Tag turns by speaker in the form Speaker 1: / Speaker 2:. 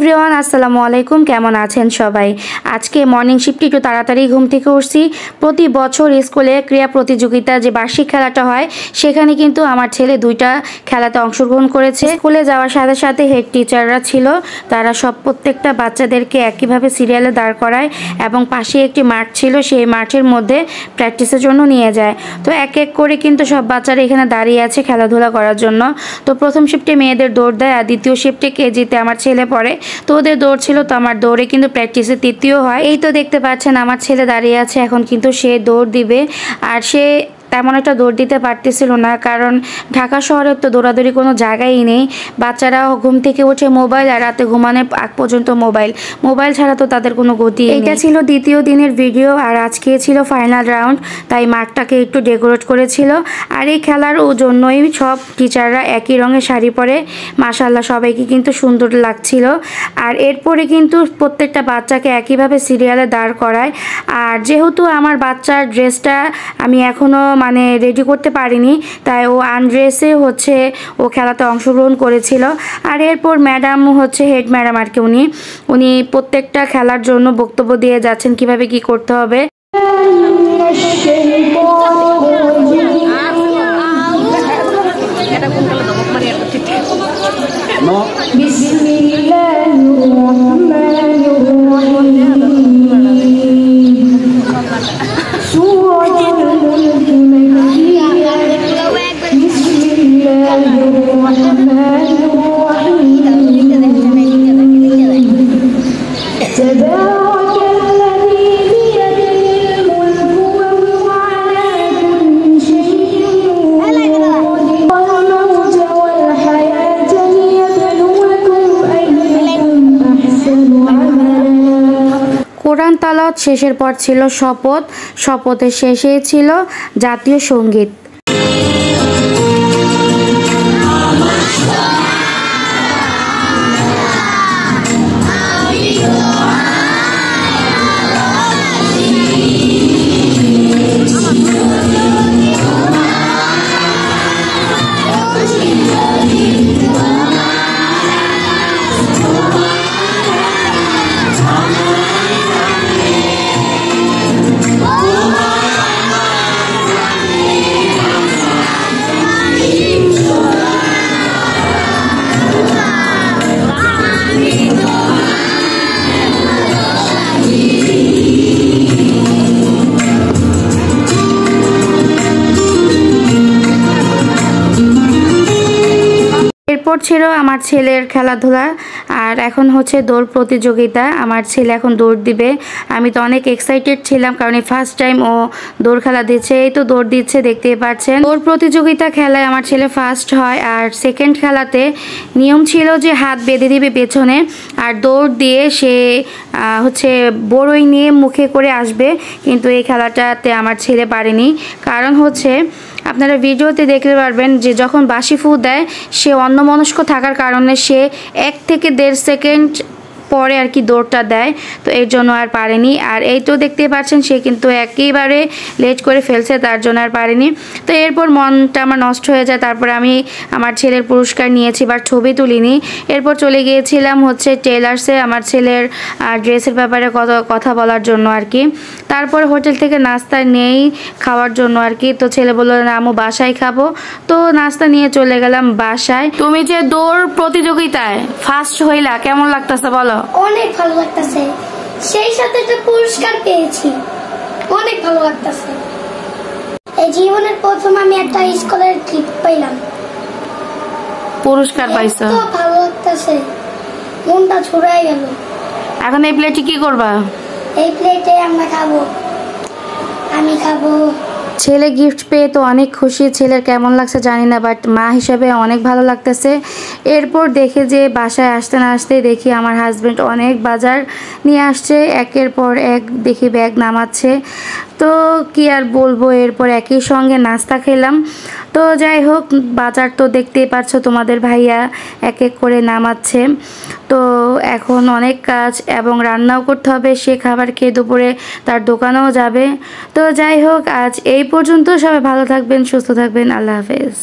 Speaker 1: Everyone, আসসালামু আলাইকুম। কেমন আছেন সবাই? আজকে মর্নিং শিফটে একটু তাড়াতাড়ি ঘুম থেকে উঠছি। প্রতি বছর স্কুলে ক্রীড়া প্রতিযোগিতা যে বার্ষিক খেলাটা হয়, সেখানে কিন্তু আমার ছেলে 2টা খেলাতে অংশগ্রহণ করেছে। স্কুলে যাওয়ার সাথে সাথে হেড টিচাররা ছিল, তারা প্রত্যেকটা বাচ্চাদেরকে একইভাবে সিরিয়ালে দাঁড় করায় এবং পাশে একটি মাঠ ছিল, সেই মাঠের মধ্যে প্র্যাকটিসের জন্য নিয়ে যায়। তো এক এক করে কিন্তু সব বাচ্চারা এখানে দাঁড়িয়ে আছে খেলাধুলা করার জন্য। তো প্রথম শিফটে মেয়েদের দৌড় দেয়, আর দ্বিতীয় শিফটে কেজিতে আমার ছেলে পড়ে, তো ওদের দৌড় ছিল। তো আমার দৌড়ে কিন্তু প্র্যাকটিসে তৃতীয় হয়। এই তো দেখতে পাচ্ছেন আমার ছেলে দাঁড়িয়ে আছে, এখন কিন্তু সে দৌড় দিবে। আর সে তেমন একটা দৌড় দিতে পারতেছিল না, কারণ ঢাকা শহরে তো দৌড়াদৌড়ি কোনো জায়গাই নেই। বাচ্চারা ঘুম থেকে উঠে মোবাইল, আর রাতে ঘুমানোর আগ পর্যন্ত মোবাইল ছাড়া তো তাদের কোনো গতি। এটা ছিল দ্বিতীয় দিনের ভিডিও, আর আজকে ছিল ফাইনাল রাউন্ড, তাই মাঠটাকে একটু ডেকোরেট করেছিল। আর এই খেলার জন্যই সব টিচাররা একই রঙের শাড়ি পরে, মাশাআল্লাহ সবাইকে কিন্তু সুন্দর লাগছিল। আর এরপরে কিন্তু প্রত্যেকটা বাচ্চাকে একইভাবে সিরিয়ালে দাঁড় করায়। আর যেহেতু আমার বাচ্চার ড্রেসটা আমি এখনও রেডি করতে পারিনি, তাই ও আনড্রেসে ও খেলাতে অংশগ্রহণ করেছিল। আর এরপর ম্যাডাম হেড ম্যাডাম আর কি, উনি প্রত্যেকটা খেলার জন্য বক্তব্য দিয়ে যাচ্ছেন কিভাবে কি করতে হবে। কোরআন তালাওয়াত শেষের পর ছিল শপথের শেষে ছিল জাতীয় সঙ্গীত। এরপর ছিল আমার ছেলের খেলাধুলা, আর এখন দৌড় প্রতিযোগিতা। আমার ছেলে এখন দৌড় দিবে। আমি তো অনেক এক্সাইটেড ছিলাম, কারণ এই ফার্স্ট টাইম ও দৌড় খেলা দিচ্ছে। এই তো দৌড় দিচ্ছে, দেখতেই পাচ্ছেন। দৌড় প্রতিযোগিতা খেলায় আমার ছেলে ফার্স্ট হয়। আর সেকেন্ড খেলাতে নিয়ম ছিল যে হাত বেঁধে দিবে পেছনে, আর দৌড় দিয়ে সে বড়ই নিয়ে মুখে করে আসবে। কিন্তু এই খেলাটাতে আমার ছেলে পারেনি, কারণ আপনারা ভিডিওতে দেখতে পারবেন যে যখন বাঁশি ফু দেয়, সে অন্যমনস্ক থাকার কারণে সে 1 থেকে 1.5 সেকেন্ড পরে আর কি দৌড়টা দেয়, তো এর জন্য আর পারেনি। আর এই তো দেখতে পাচ্ছেন সে কিন্তু একেবারে লেট করে ফেলছে, তার জন্য আর পারেনি। তো এরপর মনটা আমার নষ্ট হয়ে যায়। তারপরে আমি আমার ছেলের পুরস্কার নিয়েছি, বাট ছবি তুলিনি। এরপর চলে গিয়েছিলাম টেলার্সে আমার ছেলের ড্রেসের ব্যাপারে কথা বলার জন্য আর কি। তারপর হোটেল থেকে নাস্তা নেই খাওয়ার জন্য আর কি। তো ছেলে বললো না আম্মু বাসায় খাবো, তো নাস্তা নিয়ে চলে গেলাম বাসায়। তুমি যে দৌড় প্রতিযোগিতায় ফার্স্ট হইলা, কেমন লাগতেছে বলো?
Speaker 2: অনেক ভালো লাগতেছে, সেই সাথে একটা পুরস্কার পেয়েছি, অনেক ভালো লাগতেছে। এই জীবনের প্রথম আমি একটা স্কুলের ট্রিপ পাইলাম,
Speaker 1: পুরস্কার পাইছো,
Speaker 2: তো ভালো লাগতেছে, মনটা ছুড়াই গেল।
Speaker 1: এখন এই প্লেটে কি করবা?
Speaker 2: এই প্লেটে আমরা খাবো, আমি খাবো।
Speaker 1: ছেলে গিফট পেয়ে তো অনেক খুশি। ছেলের কেমন লাগছে জানি না, বাট মা হিসেবে অনেক ভালো লাগতেছে। এরপর দেখে যে বাসায় আসতে না আসতেই দেখি আমার হাজব্যান্ড অনেক বাজার নিয়ে আসছে, একের পর এক দেখি ব্যাগ নামাচ্ছে। তো কি আর বলবো, এরপর একই সঙ্গে নাস্তা খেলাম। তো যাই হোক, বাজার তো দেখতেই পাচ্ছো, তোমাদের ভাইয়া এক এক করে নামাচ্ছে। তো এখন অনেক কাজ এবং রান্নাও করতে হবে, সে খাবার খেয়ে দুপুরে তার দোকানেও যাবে। তো যাই হোক, আজ এই পর্যন্ত। সবাই ভালো থাকবেন, সুস্থ থাকবেন, আল্লাহ হাফেজ।